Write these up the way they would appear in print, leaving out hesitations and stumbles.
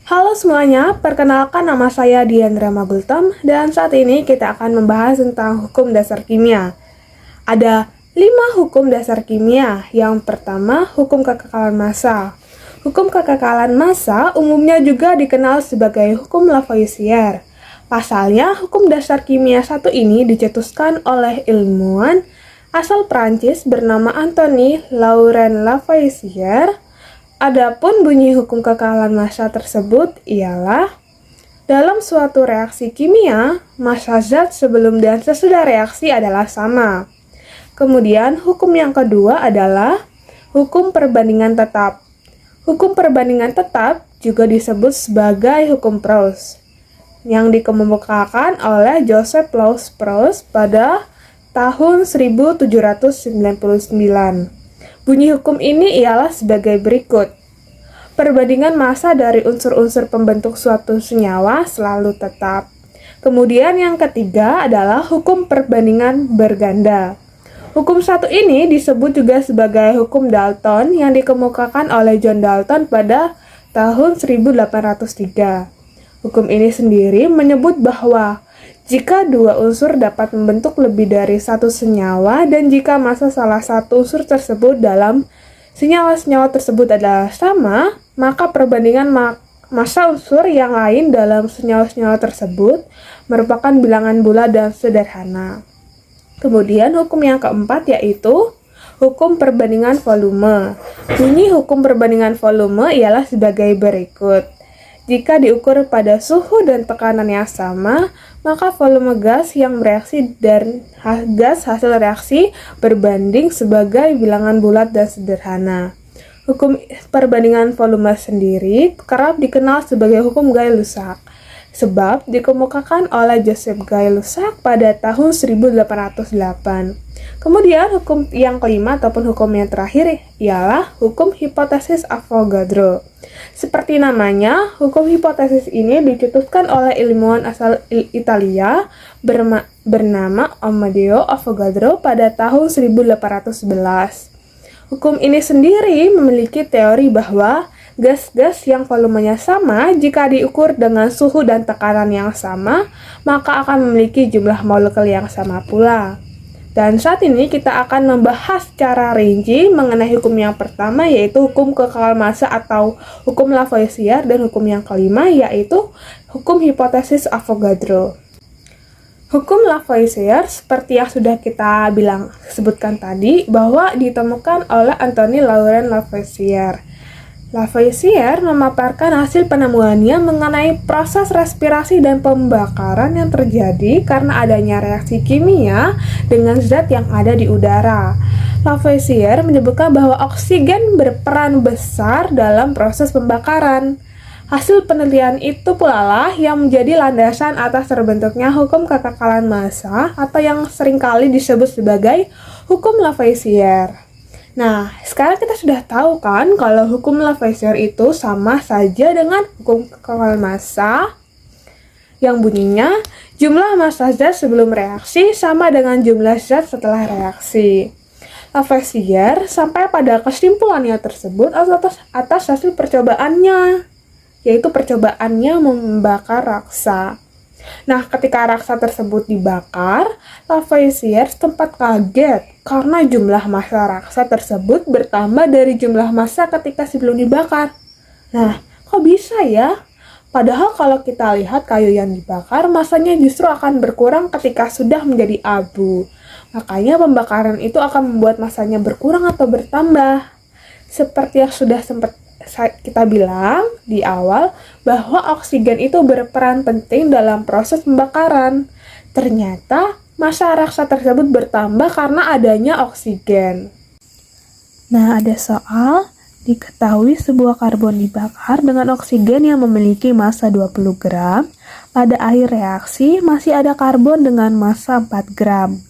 Halo semuanya, perkenalkan nama saya Diandra Magultom dan saat ini kita akan membahas tentang hukum dasar kimia. Ada 5 hukum dasar kimia. Yang pertama, hukum kekekalan massa. Hukum kekekalan massa umumnya juga dikenal sebagai hukum Lavoisier. Pasalnya, hukum dasar kimia satu ini dicetuskan oleh ilmuwan asal Prancis bernama Antoine Laurent Lavoisier. Adapun bunyi hukum kekekalan massa tersebut ialah dalam suatu reaksi kimia, massa zat sebelum dan sesudah reaksi adalah sama. Kemudian hukum yang kedua adalah hukum perbandingan tetap. Hukum perbandingan tetap juga disebut sebagai hukum Proust yang dikemukakan oleh Joseph Louis Proust pada tahun 1799. Bunyi hukum ini ialah sebagai berikut. Perbandingan massa dari unsur-unsur pembentuk suatu senyawa selalu tetap. Kemudian yang ketiga adalah hukum perbandingan berganda. Hukum satu ini disebut juga sebagai hukum Dalton yang dikemukakan oleh John Dalton pada tahun 1803. Hukum ini sendiri menyebut bahwa jika dua unsur dapat membentuk lebih dari satu senyawa dan jika massa salah satu unsur tersebut dalam senyawa-senyawa tersebut adalah sama, maka perbandingan massa unsur yang lain dalam senyawa-senyawa tersebut merupakan bilangan bulat dan sederhana. Kemudian hukum yang keempat yaitu hukum perbandingan volume. Bunyi hukum perbandingan volume ialah sebagai berikut. Jika diukur pada suhu dan tekanan yang sama, maka volume gas yang bereaksi dan gas hasil reaksi berbanding sebagai bilangan bulat dan sederhana. Hukum perbandingan volume sendiri kerap dikenal sebagai hukum Gay-Lussac, sebab dikemukakan oleh Joseph Gay-Lussac pada tahun 1808. Kemudian hukum yang kelima ataupun hukum yang terakhir ialah hukum hipotesis Avogadro. Seperti namanya, hukum hipotesis ini dicetuskan oleh ilmuwan asal Italia bernama Amedeo Avogadro pada tahun 1811. Hukum ini sendiri memiliki teori bahwa gas-gas yang volumenya sama jika diukur dengan suhu dan tekanan yang sama, maka akan memiliki jumlah molekul yang sama pula. Dan saat ini kita akan membahas secara rinci mengenai hukum yang pertama yaitu hukum kekekalan massa atau hukum Lavoisier dan hukum yang kelima yaitu hukum hipotesis Avogadro. Hukum Lavoisier seperti yang sudah kita sebutkan tadi bahwa ditemukan oleh Antoine Laurent Lavoisier. Lavoisier memaparkan hasil penemuannya mengenai proses respirasi dan pembakaran yang terjadi karena adanya reaksi kimia dengan zat yang ada di udara. Lavoisier menyebutkan bahwa oksigen berperan besar dalam proses pembakaran. Hasil penelitian itu pula lah yang menjadi landasan atas terbentuknya hukum kekekalan massa atau yang seringkali disebut sebagai hukum Lavoisier. Nah, sekarang kita sudah tahu kan kalau hukum Lavoisier itu sama saja dengan hukum kekekalan massa yang bunyinya jumlah massa zat sebelum reaksi sama dengan jumlah zat setelah reaksi. Lavoisier sampai pada kesimpulannya tersebut atas hasil percobaannya, yaitu percobaannya membakar raksa. Nah, ketika raksa tersebut dibakar, Lavoisier sempat kaget karena jumlah massa raksa tersebut bertambah dari jumlah massa ketika sebelum dibakar. Nah, kok bisa ya? Padahal kalau kita lihat kayu yang dibakar, massanya justru akan berkurang ketika sudah menjadi abu. Makanya pembakaran itu akan membuat massanya berkurang atau bertambah. Seperti yang sudah sempat kita bilang di awal bahwa oksigen itu berperan penting dalam proses pembakaran. Ternyata massa raksa tersebut bertambah karena adanya oksigen. Nah, ada soal, diketahui sebuah karbon dibakar dengan oksigen yang memiliki massa 20 gram. Pada akhir reaksi masih ada karbon dengan massa 4 gram.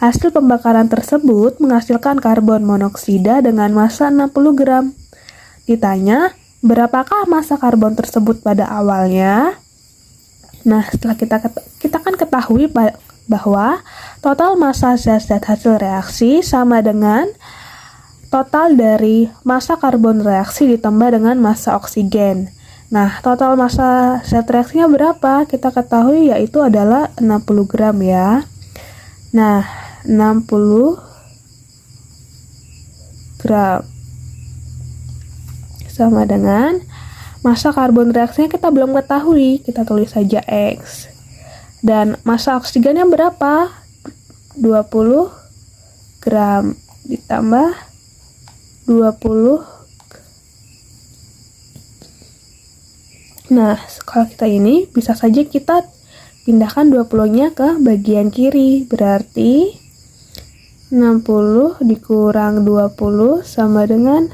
Hasil pembakaran tersebut menghasilkan karbon monoksida dengan massa 60 gram. Ditanya, berapakah massa karbon tersebut pada awalnya? Nah, setelah kita kan ketahui bahwa total massa zat-zat hasil reaksi sama dengan total dari massa karbon reaksi ditambah dengan massa oksigen. Nah, total massa zat reaksinya berapa? Kita ketahui yaitu adalah 60 gram ya. Nah, 60 gram sama dengan massa karbon reaksinya kita belum ketahui, kita tulis saja X. Dan massa oksigennya berapa? 20 gram ditambah 20. Nah, kalau kita ini bisa saja kita pindahkan 20-nya ke bagian kiri. Berarti 60 dikurang 20 sama dengan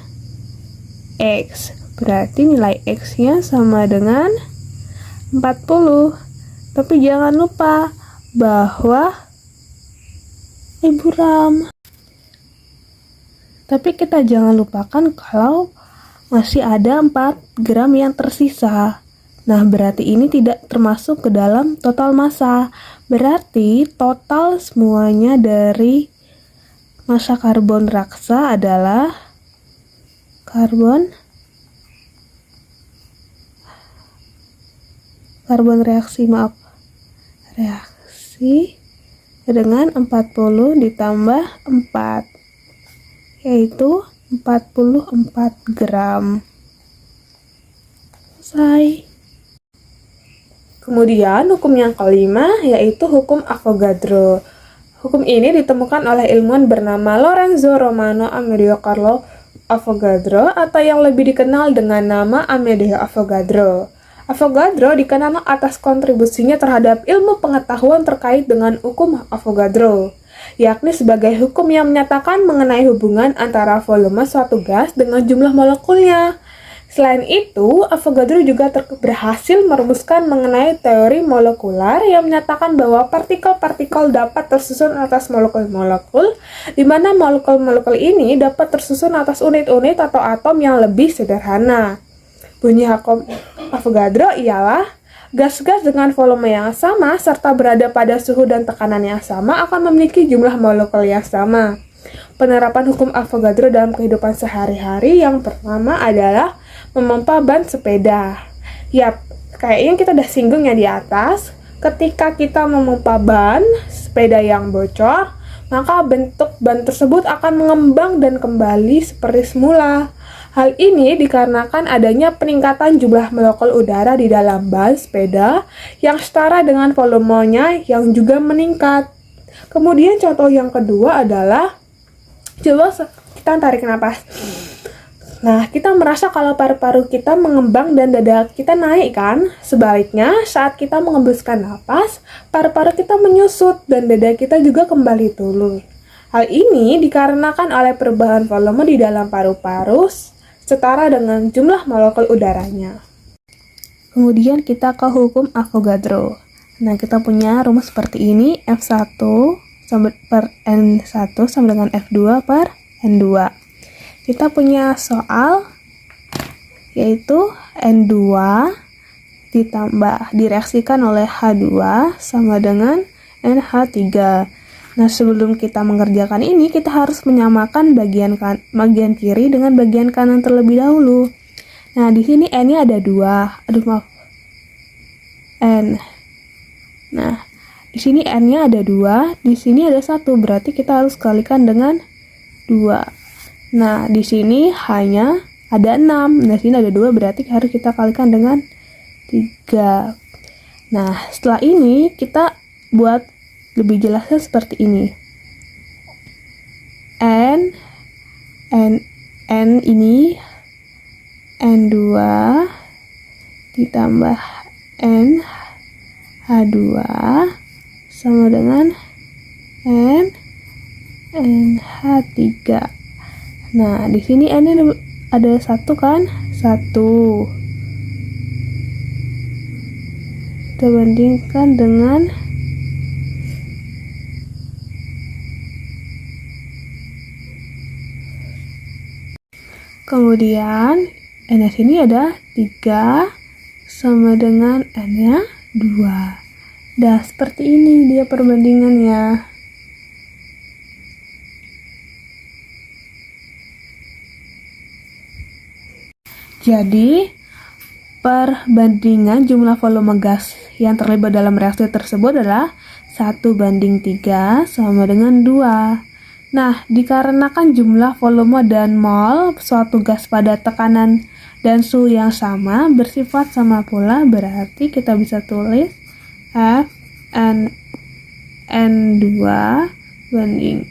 X. Berarti nilai X-nya sama dengan 40. Tapi jangan lupa bahwa buram. Tapi kita jangan lupakan kalau masih ada 4 gram yang tersisa. Nah, berarti ini tidak termasuk ke dalam total massa. Berarti total semuanya dari massa karbon raksa adalah karbon reaksi dengan 40 ditambah 4, yaitu 44 gram. Selesai. Kemudian hukum yang kelima yaitu hukum Avogadro. Hukum ini ditemukan oleh ilmuwan bernama Lorenzo Romano Amedeo Carlo Avogadro atau yang lebih dikenal dengan nama Amedeo Avogadro. Avogadro dikenal atas kontribusinya terhadap ilmu pengetahuan terkait dengan hukum Avogadro, yakni sebagai hukum yang menyatakan mengenai hubungan antara volume suatu gas dengan jumlah molekulnya. Selain itu, Avogadro juga berhasil merumuskan mengenai teori molekular yang menyatakan bahwa partikel-partikel dapat tersusun atas molekul-molekul, di mana molekul-molekul ini dapat tersusun atas unit-unit atau atom yang lebih sederhana. Bunyi hukum Avogadro ialah gas-gas dengan volume yang sama serta berada pada suhu dan tekanan yang sama akan memiliki jumlah molekul yang sama. Penerapan hukum Avogadro dalam kehidupan sehari-hari yang pertama adalah memompa ban sepeda. Yap, kayak yang kita udah singgung ya di atas, ketika kita memompa ban sepeda yang bocor, maka bentuk ban tersebut akan mengembang dan kembali seperti semula. Hal ini dikarenakan adanya peningkatan jumlah molekul udara di dalam ban sepeda yang setara dengan volumenya yang juga meningkat. Kemudian contoh yang kedua adalah, coba kita tarik napas. Nah, kita merasa kalau paru-paru kita mengembang dan dada kita naik kan? Sebaliknya, saat kita mengembuskan napas, paru-paru kita menyusut dan dada kita juga kembali turun. Hal ini dikarenakan oleh perubahan volume di dalam paru-paru setara dengan jumlah molekul udaranya. Kemudian kita ke hukum Avogadro. Nah, kita punya rumus seperti ini, F1 per N1 sama dengan F2 per N2. Kita punya soal, yaitu N2 direaksikan oleh H2 sama dengan NH3. Nah, sebelum kita mengerjakan ini, kita harus menyamakan bagian kiri dengan bagian kanan terlebih dahulu. Nah, di sini N-nya ada 2. N. Nah, di sini N-nya ada 2, di sini ada 1, berarti kita harus kalikan dengan 2. Nah, di sini hanya ada 6. Nah, di sini ada 2, berarti harus kita kalikan dengan 3. Nah, setelah ini kita buat lebih jelasnya seperti ini. N ini N2 ditambah NH2 sama dengan NH3. Nah, di sini N ada 1 kan? 1. Kita bandingkan dengan kemudian N-nya sini ada 3 sama dengan N-nya 2. Nah, seperti ini dia perbandingannya. Jadi, perbandingan jumlah volume gas yang terlibat dalam reaksi tersebut adalah 1:3 sama dengan 2. Nah, dikarenakan jumlah volume dan mol suatu gas pada tekanan dan suhu yang sama bersifat sama pula, berarti kita bisa tulis F N2 banding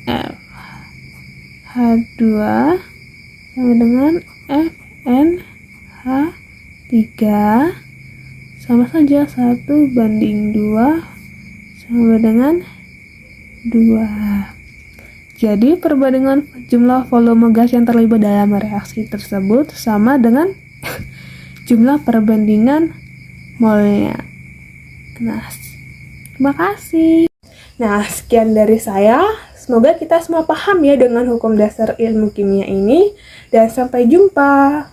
F H2 sama dengan F H3 sama saja 1:2 sama dengan 2. Jadi perbandingan jumlah volume gas yang terlibat dalam reaksi tersebut sama dengan jumlah perbandingan molnya. Nah, terima kasih. Nah, sekian dari saya. Semoga kita semua paham ya dengan hukum dasar ilmu kimia ini. Dan sampai jumpa.